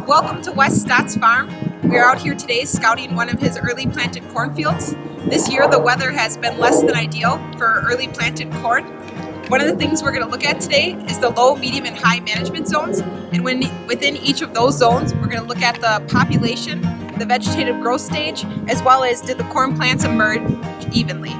Welcome to Wes Stott's farm. We are out here today scouting one of his early planted cornfields. This year the weather has been less than ideal for early planted corn. One of the things we're going to look at today is the low, medium, and high management zones. And within each of those zones, we're going to look at the population, the vegetative growth stage, as well as did the corn plants emerge evenly.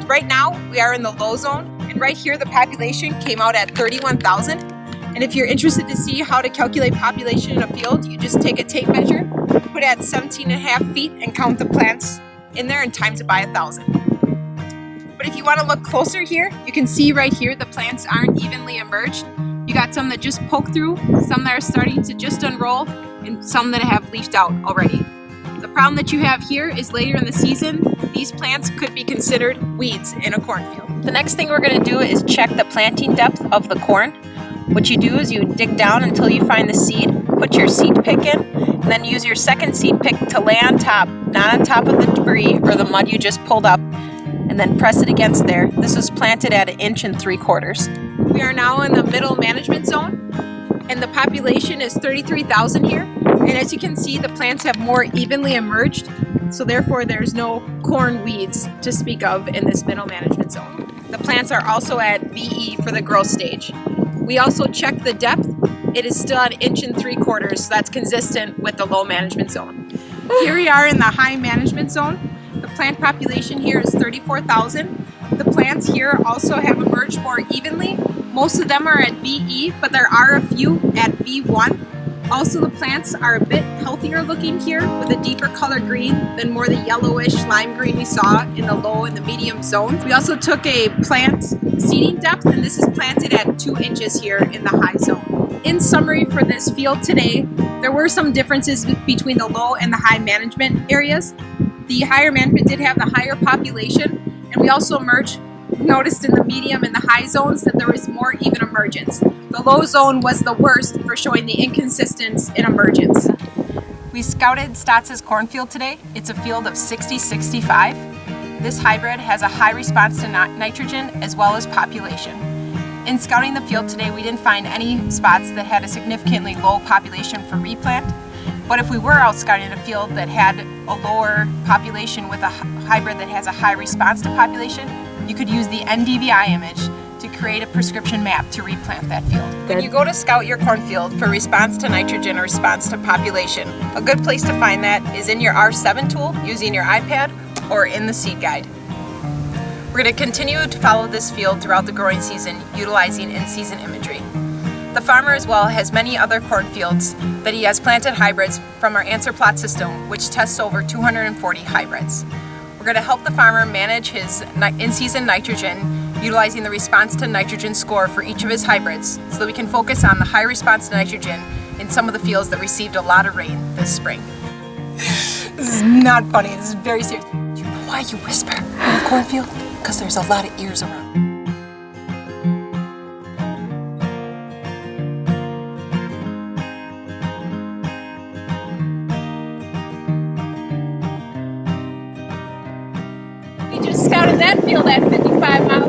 Right now, we are in the low zone, and right here the population came out at 31,000. And if you're interested to see how to calculate population in a field, you just take a tape measure, put it at 17.5 feet, and count the plants in there and times it by 1,000. But if you want to look closer here, you can see right here the plants aren't evenly emerged. You got some that just poke through, some that are starting to just unroll, and some that have leafed out already. The problem that you have here is later in the season, these plants could be considered weeds in a cornfield. The next thing we're going to do is check the planting depth of the corn. What you do is you dig down until you find the seed, put your seed pick in, and then use your second seed pick to lay on top, not on top of the debris or the mud you just pulled up, and then press it against there. This was planted at 1 3/4 inches. We are now in the middle management zone, and the population is 33,000 here. And as you can see, the plants have more evenly emerged, so therefore there's no corn weeds to speak of in this middle management zone. The plants are also at VE for the growth stage. We also checked the depth. It is still at 1 3/4 inches, so that's consistent with the low management zone. Here we are in the high management zone. The plant population here is 34,000. The plants here also have emerged more evenly. Most of them are at VE, but there are a few at V1. Also, the plants are a bit healthier looking here with a deeper color green than more the yellowish lime green we saw in the low and the medium zones. We also took a plant seeding depth, and this is planted at 2 inches here in the high zone. In summary for this field today, there were some differences between the low and the high management areas. The higher management did have the higher population, and we also noticed in the medium and the high zones that there was more even emergence. The low zone was the worst for showing the inconsistency in emergence. We scouted Stott's cornfield today. It's a field of 60-65. This hybrid has a high response to nitrogen as well as population. In scouting the field today, we didn't find any spots that had a significantly low population for replant. But if we were out scouting a field that had a lower population with a hybrid that has a high response to population, you could use the NDVI image to create a prescription map to replant that field. When you go to scout your cornfield for response to nitrogen or response to population, a good place to find that is in your R7 tool using your iPad or in the seed guide. We're going to continue to follow this field throughout the growing season utilizing in-season imagery. The farmer as well has many other cornfields that he has planted hybrids from our answer plot system, which tests over 240 hybrids. We're going to help the farmer manage his in-season nitrogen utilizing the response to nitrogen score for each of his hybrids so that we can focus on the high response to nitrogen in some of the fields that received a lot of rain this spring. This is not funny, this is very serious. Do you know why you whisper in the cornfield? Because there's a lot of ears around. We just scouted that field at 55 miles